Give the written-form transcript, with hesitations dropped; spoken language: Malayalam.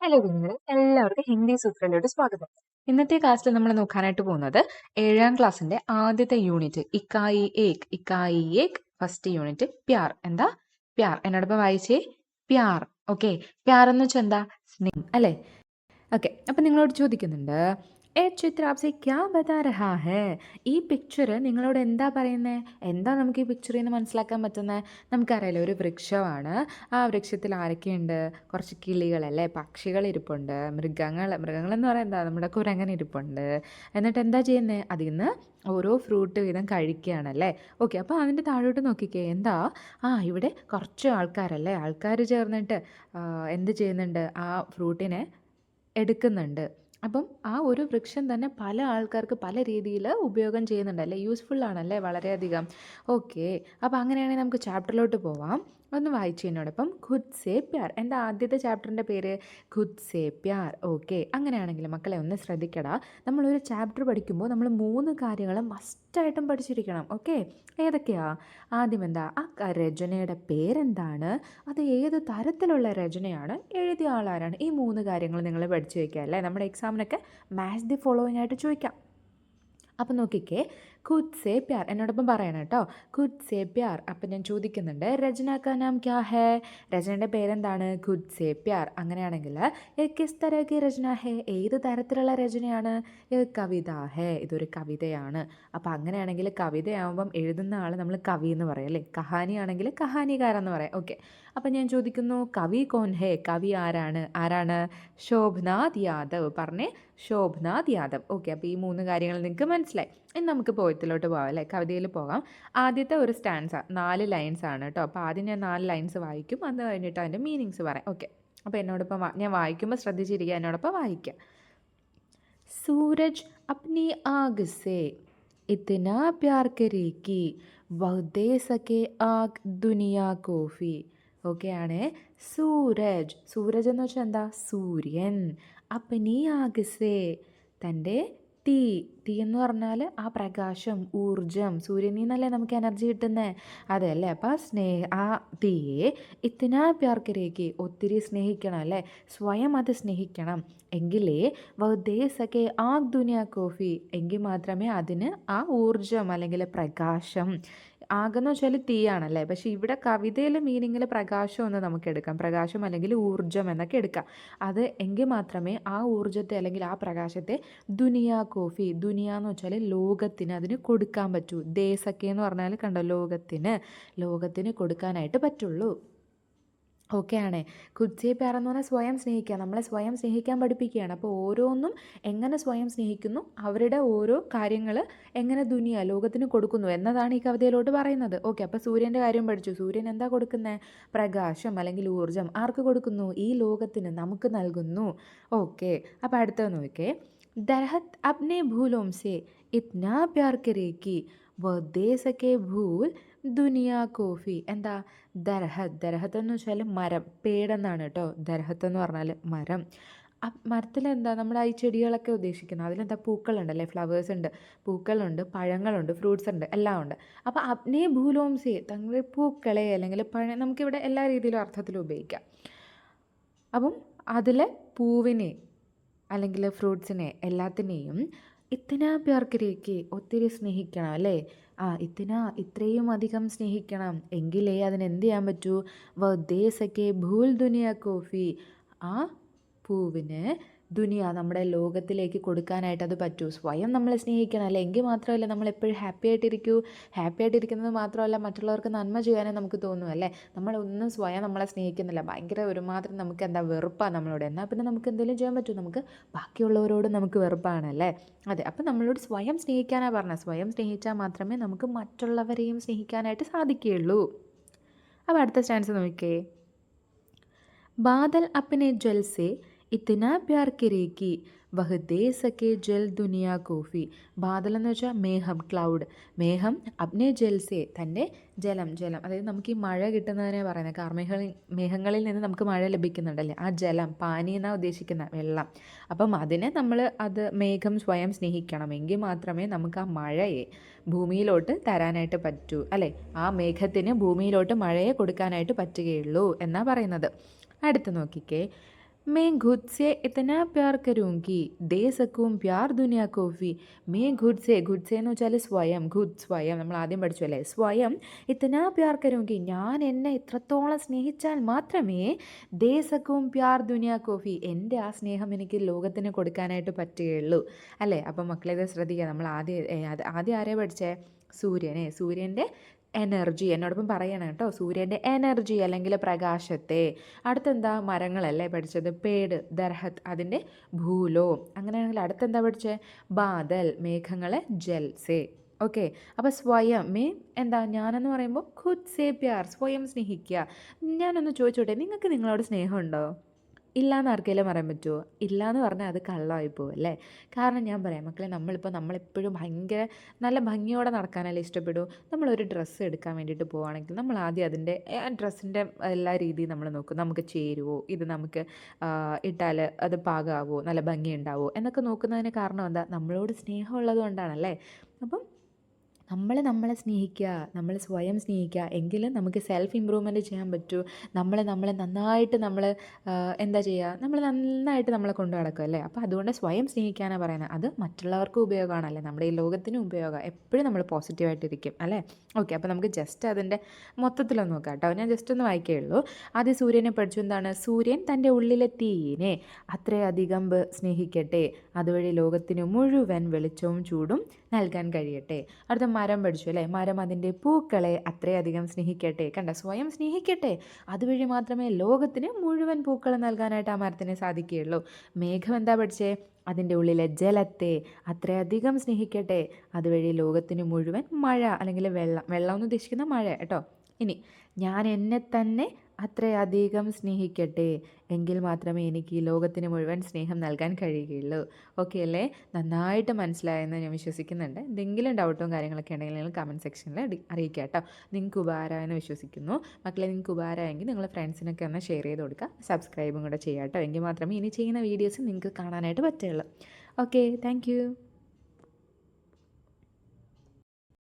ഹലോ കുഞ്ഞുങ്ങളെ, എല്ലാവർക്കും ഹിന്ദി സൂത്രയിലോട്ട് സ്വാഗതം. ഇന്നത്തെ ക്ലാസ്സിൽ നമ്മൾ നോക്കാനായിട്ട് പോകുന്നത് 7ാം ക്ലാസ്സിന്റെ ആദ്യത്തെ യൂണിറ്റ് ഇക്കായി ഏക് ഫസ്റ്റ് യൂണിറ്റ് പ്യാർ. എന്താ പ്യാർ? എന്നോടൊപ്പം വായിച്ചേ, പ്യാർ. ഓക്കെ, പ്യാർ എന്ന് വെച്ചാൽ എന്താ? സ്നേഹം അല്ലേ? ഓക്കെ, അപ്പം നിങ്ങളോട് ചോദിക്കുന്നുണ്ട്, ഏ ചിത്ര ആപ്സെ ക്യാ ബതാ രഹാ ഹേ? ഈ പിക്ചർ നിങ്ങളോട് എന്താ പറയുന്നത്? എന്താ നമുക്ക് ഈ പിക്ചറിൽ നിന്ന് മനസ്സിലാക്കാൻ പറ്റുന്നത്? നമുക്കറിയാലോ, ഒരു വൃക്ഷമാണ്. ആ വൃക്ഷത്തിൽ ആരൊക്കെയുണ്ട്? കുറച്ച് കിളികളല്ലേ, പക്ഷികൾ ഇരിപ്പുണ്ട്, മൃഗങ്ങളെന്ന് പറയാൻ എന്താ, നമ്മുടെ കുരങ്ങൻ ഇരിപ്പുണ്ട്. എന്നിട്ട് എന്താ ചെയ്യുന്നത്? അതിൽ നിന്ന് ഓരോ ഫ്രൂട്ട് വീതം കഴിക്കുകയാണല്ലേ. ഓക്കെ, അപ്പോൾ അതിൻ്റെ താഴോട്ട് നോക്കിക്കേ, എന്താ? ഇവിടെ കുറച്ച് ആൾക്കാരല്ലേ, ആൾക്കാർ ചേർന്നിട്ട് എന്ത് ചെയ്യുന്നുണ്ട്? ആ ഫ്രൂട്ടിനെ എടുക്കുന്നുണ്ട്. അപ്പം ആ ഒരു വൃക്ഷം തന്നെ പല ആൾക്കാർക്ക് പല രീതിയിൽ ഉപയോഗം ചെയ്യുന്നുണ്ടല്ലേ, യൂസ്ഫുൾ ആണല്ലേ വളരെയധികം. ഓക്കെ, അപ്പോൾ അങ്ങനെയാണെങ്കിൽ നമുക്ക് ചാപ്റ്ററിലോട്ട് പോവാം. ഒന്ന് വായിച്ചു എന്നോടൊപ്പം. ഖുദ് സേ പ്യാർ. എൻ്റെ ആദ്യത്തെ ചാപ്റ്ററിൻ്റെ പേര് ഖുദ് സേ പ്യാർ. ഓക്കെ, അങ്ങനെയാണെങ്കിൽ മക്കളെ ഒന്ന് ശ്രദ്ധിക്കടാ. നമ്മളൊരു ചാപ്റ്റർ പഠിക്കുമ്പോൾ നമ്മൾ 3 കാര്യങ്ങൾ മസ്റ്റായിട്ടും പഠിച്ചിരിക്കണം. ഓക്കെ, ഏതൊക്കെയാ? ആദ്യം എന്താ? ആ രചനയുടെ പേരെന്താണ്? അത് ഏത് തരത്തിലുള്ള രചനയാണ്? എഴുതിയ ആളാരാണ്? ഈ 3 കാര്യങ്ങൾ നിങ്ങൾ പഠിച്ചു വയ്ക്കുക അല്ലേ. നമ്മുടെ എക്സാമിനൊക്കെ മാച്ച് ദി ഫോളോയിങ് ആയിട്ട് ചോദിക്കാം. അപ്പം നോക്കിക്കേ, ഖുദ് സേ പ്യാർ. എന്നോടൊപ്പം പറയണം കേട്ടോ, ഖുദ് സേ പ്യാർ. അപ്പം ഞാൻ ചോദിക്കുന്നുണ്ട്, രചന കാ നാം ക്യാ ഹേ? രചനയുടെ പേരെന്താണ്? ഖുദ് സേ പ്യാർ. അങ്ങനെയാണെങ്കിൽ കിസ് തരഹ കി രചന ഹേ? ഏത് തരത്തിലുള്ള രചനയാണ്? കവിത ഹേ, ഇതൊരു കവിതയാണ്. അപ്പം അങ്ങനെയാണെങ്കിൽ കവിതയാവുമ്പം എഴുതുന്ന ആൾ നമ്മൾ കവി എന്ന് പറയും അല്ലേ. കഹാനി ആണെങ്കിൽ കഹാനികാരെന്ന് പറയാം. ഓക്കെ, അപ്പം ഞാൻ ചോദിക്കുന്നു, കവി കോൻ ഹേ? കവി ആരാണ്? ആരാണ്? ശോഭനാഥ് യാദവ്. പറഞ്ഞേ, ശോഭനാഥ് യാദവ്. ഓക്കെ, അപ്പോൾ ഈ 3 കാര്യങ്ങൾ നിങ്ങൾക്ക് മനസ്സിലായി. ഇനി നമുക്ക് പോയത്തിലോട്ട് പോകാം അല്ലേ, കവിതയിൽ പോകാം. ആദ്യത്തെ ഒരു സ്റ്റാൻസ 4 ലൈൻസ് ആണ് കേട്ടോ. അപ്പോൾ ആദ്യം ഞാൻ 4 ലൈൻസ് വായിക്കും, അത് കഴിഞ്ഞിട്ട് അതിൻ്റെ മീനിങ്സ് പറയാം. ഓക്കെ, അപ്പോൾ എന്നോടൊപ്പം ഞാൻ വായിക്കുമ്പോൾ ശ്രദ്ധിച്ചിരിക്കുക, എന്നോടൊപ്പം വായിക്കുക. സൂരജ് അപ്നി ആഗ് സേ ഇतना प्यार करे कि वह दे सके आग दुनिया को भी. ഓക്കെ ആണ്. സൂരജ് എന്ന് വെച്ചാൽ എന്താ? സൂര്യൻ. അപ്പനി ആഗസേ, തൻ്റെ തീ എന്ന് പറഞ്ഞാൽ ആ പ്രകാശം, ഊർജം, സൂര്യനിൽ നിന്നല്ലേ നമുക്ക് എനർജി കിട്ടുന്നത്, അതല്ലേ. അപ്പോൾ ആ തീയെ ഇത്തിനാ പ്യാർ കരേക്ക്, ഒത്തിരി സ്നേഹിക്കണം അല്ലേ, സ്വയം അത് സ്നേഹിക്കണം. എങ്കിലേ വദേശക്കെ ആഗ് ദുനിയ കോഫി, എങ്കിൽ മാത്രമേ അതിന് ആ ഊർജം അല്ലെങ്കിൽ പ്രകാശം, ആകെന്ന് വെച്ചാൽ തീയാണല്ലേ, പക്ഷേ ഇവിടെ കവിതയിലെ മീനിങ്ങിൽ പ്രകാശം എന്ന് നമുക്ക് എടുക്കാം, പ്രകാശം അല്ലെങ്കിൽ ഊർജം എന്നൊക്കെ എടുക്കാം. അത് എങ്കിൽ മാത്രമേ ആ ഊർജത്തെ അല്ലെങ്കിൽ ആ പ്രകാശത്തെ ദുനിയ കോഫി, ദുനിയ എന്ന് വെച്ചാൽ ലോകത്തിന് അതിന് കൊടുക്കാൻ പറ്റൂ. ദേശക്കെ എന്ന് പറഞ്ഞാൽ കണ്ടോ, ലോകത്തിന് കൊടുക്കാനായിട്ട് പറ്റുള്ളൂ. ഓക്കെ ആണ്. ഖുദ് സേ പ്യാർ എന്ന് പറഞ്ഞാൽ സ്വയം സ്നേഹിക്കുക, നമ്മളെ സ്വയം സ്നേഹിക്കാൻ പഠിപ്പിക്കുകയാണ്. അപ്പോൾ ഓരോന്നും എങ്ങനെ സ്വയം സ്നേഹിക്കുന്നു, അവരുടെ ഓരോ കാര്യങ്ങൾ എങ്ങനെ ലോകത്തിന് കൊടുക്കുന്നു എന്നതാണ് ഈ കവിതയിലോട്ട് പറയുന്നത്. ഓക്കെ, അപ്പോൾ സൂര്യൻ്റെ കാര്യം പഠിച്ചു. സൂര്യൻ എന്താ കൊടുക്കുന്നത്? പ്രകാശം അല്ലെങ്കിൽ ഊർജം. ആർക്ക് കൊടുക്കുന്നു? ഈ ലോകത്തിന്, നമുക്ക് നൽകുന്നു. ഓക്കെ, അപ്പോൾ അടുത്തത് നോക്കിയേ. ദർഹത്ത് അപ്നെ ഭൂലോം സേ ഇത്നാ പ്യാർ കരേക്കി വ ദേ സക്കെ ഭൂൽ ദുനിയ കോഫി. എന്താ? ദർഹത്ത് എന്ന് വെച്ചാൽ മരം, പേടെന്നാണ് കേട്ടോ. ദർഹത്ത് എന്ന് പറഞ്ഞാൽ മരം. മരത്തിലെന്താ നമ്മുടെ ഈ ചെടികളൊക്കെ ഉദ്ദേശിക്കുന്നത്? അതിലെന്താ? പൂക്കളുണ്ടല്ലേ, ഫ്ലവേഴ്സ് ഉണ്ട്, പൂക്കളുണ്ട്, പഴങ്ങളുണ്ട്, ഫ്രൂട്ട്സ് ഉണ്ട്, എല്ലാം ഉണ്ട്. അപ്പോൾ അപ്നേ ഭൂലോംസേ, തങ്ങളുടെ പൂക്കളെ അല്ലെങ്കിൽ നമുക്കിവിടെ എല്ലാ രീതിയിലും അർത്ഥത്തിലും ഉപയോഗിക്കാം. അപ്പം അതിലെ പൂവിനെ അല്ലെങ്കിൽ ഫ്രൂട്ട്സിനെ എല്ലാത്തിനെയും ഇത്തനാ പ്യാർക്കരേക്ക്, ഒത്തിരി സ്നേഹിക്കണം അല്ലേ. ഇത്രയും അധികം സ്നേഹിക്കണം, എങ്കിലേ അതിനെന്ത് ചെയ്യാൻ പറ്റൂ? വദേശക്കെ ഭൂൽ ദുനിയ കോഫി, ആ പൂവിന് നമ്മുടെ ലോകത്തിലേക്ക് കൊടുക്കാനായിട്ട് അത് പറ്റൂ. സ്വയം നമ്മളെ സ്നേഹിക്കണം അല്ലേ, എങ്കിൽ മാത്രമല്ല നമ്മൾ എപ്പോഴും ഹാപ്പി ആയിട്ടിരിക്കുന്നത് മാത്രമല്ല, മറ്റുള്ളവർക്ക് നന്മ ചെയ്യാനേ നമുക്ക് തോന്നും അല്ലേ. നമ്മളൊന്നും സ്വയം നമ്മളെ സ്നേഹിക്കുന്നില്ല, ഭയങ്കര ഒരുമാതിരി നമുക്ക് എന്താ വെറുപ്പാണ് നമ്മളോട്. എന്നാൽ പിന്നെ നമുക്ക് എന്തെങ്കിലും ചെയ്യാൻ പറ്റും? നമുക്ക് ബാക്കിയുള്ളവരോട് നമുക്ക് വെറുപ്പാണല്ലേ. അതെ, അപ്പം നമ്മളോട് സ്വയം സ്നേഹിക്കാനാണ് പറഞ്ഞത്. സ്വയം സ്നേഹിച്ചാൽ മാത്രമേ നമുക്ക് മറ്റുള്ളവരെയും സ്നേഹിക്കാനായിട്ട് സാധിക്കുകയുള്ളൂ. അപ്പോൾ അടുത്ത സ്റ്റാൻസ് നോക്കിയേ. ബാദൽ അപ്പനെ ജൽ സേ ഇത്തനാ പ്യാർ കരേക്കി വഹ് ദേ സക്കെ ജൽ ദുനിയ കോഫി. ബാദൽ എന്ന് വെച്ചാൽ മേഘം, ക്ലൗഡ്. മേഘം അപ്നെ ജൽസേ, തൻ്റെ ജലം, അതായത് നമുക്ക് ഈ മഴ കിട്ടുന്നതിനെ പറയുന്നത്, മേഘങ്ങളിൽ നിന്ന് നമുക്ക് മഴ ലഭിക്കുന്നുണ്ടല്ലേ, ആ ജലം, പാനി എന്നാണ് ഉദ്ദേശിക്കുന്ന വെള്ളം. അപ്പം അത് മേഘം സ്വയം സ്നേഹിക്കണമെങ്കിൽ മാത്രമേ നമുക്ക് ആ മഴയെ ഭൂമിയിലോട്ട് തരാനായിട്ട് പറ്റൂ അല്ലേ. ആ മേഘത്തിന് ഭൂമിയിലോട്ട് മഴയെ കൊടുക്കാനായിട്ട് പറ്റുകയുള്ളൂ എന്നാണ് പറയുന്നത്. അടുത്ത് നോക്കിക്കേ. मैं खुद से इतना प्यार करूँगी दे सकूം प्यार दुनिया को भी मैं खुद से എന്ന് വെച്ചാൽ സ്വയം സ്വയം നമ്മൾ ആദ്യം പഠിച്ചു അല്ലേ സ്വയം ഇത്തനാ പ്യാർ കരുങ്കി ഞാൻ എന്നെ ഇത്രത്തോളം സ്നേഹിച്ചാൽ മാത്രമേ ദേ സക്കും പ്യാർ ദുനിയാ കോഫി എൻ്റെ ആ സ്നേഹം എനിക്ക് ലോകത്തിന് കൊടുക്കാനായിട്ട് പറ്റുകയുള്ളൂ അല്ലേ. അപ്പം മക്കളെ ഇത് ശ്രദ്ധിക്കുക. നമ്മൾ ആദ്യം ആരെയാണ് പഠിച്ചേ? സൂര്യൻ്റെ എനർജി എന്നോടൊപ്പം പറയണം കേട്ടോ. സൂര്യൻ്റെ എനർജി അല്ലെങ്കിൽ പ്രകാശത്തെ. അടുത്തെന്താ? മരങ്ങളല്ലേ പഠിച്ചത്? പേട്, ദർഹത്ത്, അതിൻ്റെ ഭൂലോം. അങ്ങനെയാണെങ്കിൽ അടുത്തെന്താ പഠിച്ചത്? ബാദൽ, മേഘങ്ങളെ ജൽസേ. ഓക്കെ. അപ്പോൾ സ്വയം എന്താ? ഞാനെന്ന് പറയുമ്പോൾ ഖുദ് സേ പ്യാർ, സ്വയം സ്നേഹിക്കുക. ഞാനൊന്ന് ചോദിച്ചോട്ടെ, നിങ്ങൾക്ക് നിങ്ങളോട് സ്നേഹമുണ്ടോ? ഇല്ലയെന്ന് ആർക്കെങ്കിലും പറയാൻ പറ്റുമോ? ഇല്ലയെന്ന് പറഞ്ഞാൽ അത് കള്ളമായി പോകും അല്ലേ. കാരണം ഞാൻ പറയാം മക്കളെ, നമ്മളെപ്പോഴും ഭയങ്കര നല്ല ഭംഗിയോടെ നടക്കാനല്ലേ ഇഷ്ടപ്പെടൂ. നമ്മളൊരു ഡ്രസ്സ് എടുക്കാൻ വേണ്ടിയിട്ട് പോവുകയാണെങ്കിൽ നമ്മൾ ആദ്യം അതിൻ്റെ ഡ്രസ്സിൻ്റെ എല്ലാ രീതിയും നമ്മൾ നോക്കും. നമുക്ക് ചേരുമോ, ഇത് നമുക്ക് ഇട്ടാൽ അത് പാകമാവുമോ, നല്ല ഭംഗിയുണ്ടാവുമോ എന്നൊക്കെ നോക്കുന്നതിന് കാരണം എന്താ? നമ്മളോട് സ്നേഹമുള്ളത് കൊണ്ടാണല്ലേ. അപ്പം നമ്മളെ സ്നേഹിക്കുക, നമ്മൾ സ്വയം സ്നേഹിക്കുക, എങ്കിലും നമുക്ക് സെൽഫ് ഇമ്പ്രൂവ്മെൻറ്റ് ചെയ്യാൻ പറ്റൂ. നമ്മളെ നന്നായിട്ട് എന്താ ചെയ്യുക? നന്നായിട്ട് നമ്മളെ കൊണ്ട് നടക്കും അല്ലേ. അപ്പോൾ അതുകൊണ്ട് സ്വയം സ്നേഹിക്കാനാണ് പറയുന്നത്. അത് മറ്റുള്ളവർക്കും ഉപയോഗമാണല്ലേ, നമ്മുടെ ഈ ലോകത്തിനും ഉപയോഗം. എപ്പോഴും നമ്മൾ പോസിറ്റീവായിട്ടിരിക്കും അല്ലേ. ഓക്കെ. അപ്പോൾ നമുക്ക് ജസ്റ്റ് അതിൻ്റെ മൊത്തത്തിലൊന്ന് നോക്കാം കേട്ടോ. ഞാൻ ജസ്റ്റ് ഒന്ന് വായിക്കുകയുള്ളൂ. ആദ്യം സൂര്യനെ പഠിച്ചു. എന്താണ്? സൂര്യൻ തൻ്റെ ഉള്ളിലെ തീയിനെ അത്രയധികം സ്നേഹിക്കട്ടെ, അതുവഴി ലോകത്തിന് മുഴുവൻ വെളിച്ചവും ചൂടും നൽകാൻ കഴിയട്ടെ. അടുത്ത മരം പഠിച്ചു അല്ലേ. മരം അതിൻ്റെ പൂക്കളെ അത്രയധികം സ്നേഹിക്കട്ടെ. കണ്ട, സ്വയം സ്നേഹിക്കട്ടെ, അതുവഴി മാത്രമേ ലോകത്തിന് മുഴുവൻ പൂക്കൾ നൽകാനായിട്ട് ആ മരത്തിന് സാധിക്കുകയുള്ളൂ. മേഘം എന്താ പഠിച്ചേ? അതിൻ്റെ ഉള്ളിലെ ജലത്തെ അത്രയധികം സ്നേഹിക്കട്ടെ, അതുവഴി ലോകത്തിന് മുഴുവൻ മഴ അല്ലെങ്കിൽ വെള്ളം എന്ന് ഉദ്ദേശിക്കുന്ന മഴ കേട്ടോ. ഇനി ഞാൻ എന്നെ തന്നെ അത്രയധികം സ്നേഹിക്കട്ടെ, എങ്കിൽ മാത്രമേ എനിക്ക് ഈ ലോകത്തിന് മുഴുവൻ സ്നേഹം നൽകാൻ കഴിയുകയുള്ളൂ. ഓക്കെ അല്ലേ? നന്നായിട്ട് മനസ്സിലായെന്ന് ഞാൻ വിശ്വസിക്കുന്നുണ്ട്. എന്തെങ്കിലും ഡൗട്ടും കാര്യങ്ങളൊക്കെ ഉണ്ടെങ്കിൽ നിങ്ങൾ കമൻറ്റ് സെക്ഷനിൽ അറിയിക്കുക കേട്ടോ. നിങ്ങൾക്ക് ഉപകാരമായെന്ന് വിശ്വസിക്കുന്നു. മക്കളെ, നിങ്ങൾക്ക് ഉപകാരമായെങ്കിൽ നിങ്ങൾ ഫ്രണ്ട്സിനൊക്കെ ഒന്ന് ഷെയർ ചെയ്ത് കൊടുക്കുക. സബ്സ്ക്രൈബും കൂടെ ചെയ്യാം കേട്ടോ. എങ്കിൽ മാത്രമേ ഇനി ചെയ്യുന്ന വീഡിയോസ് നിങ്ങൾക്ക് കാണാനായിട്ട് പറ്റുള്ളൂ. Okay, thank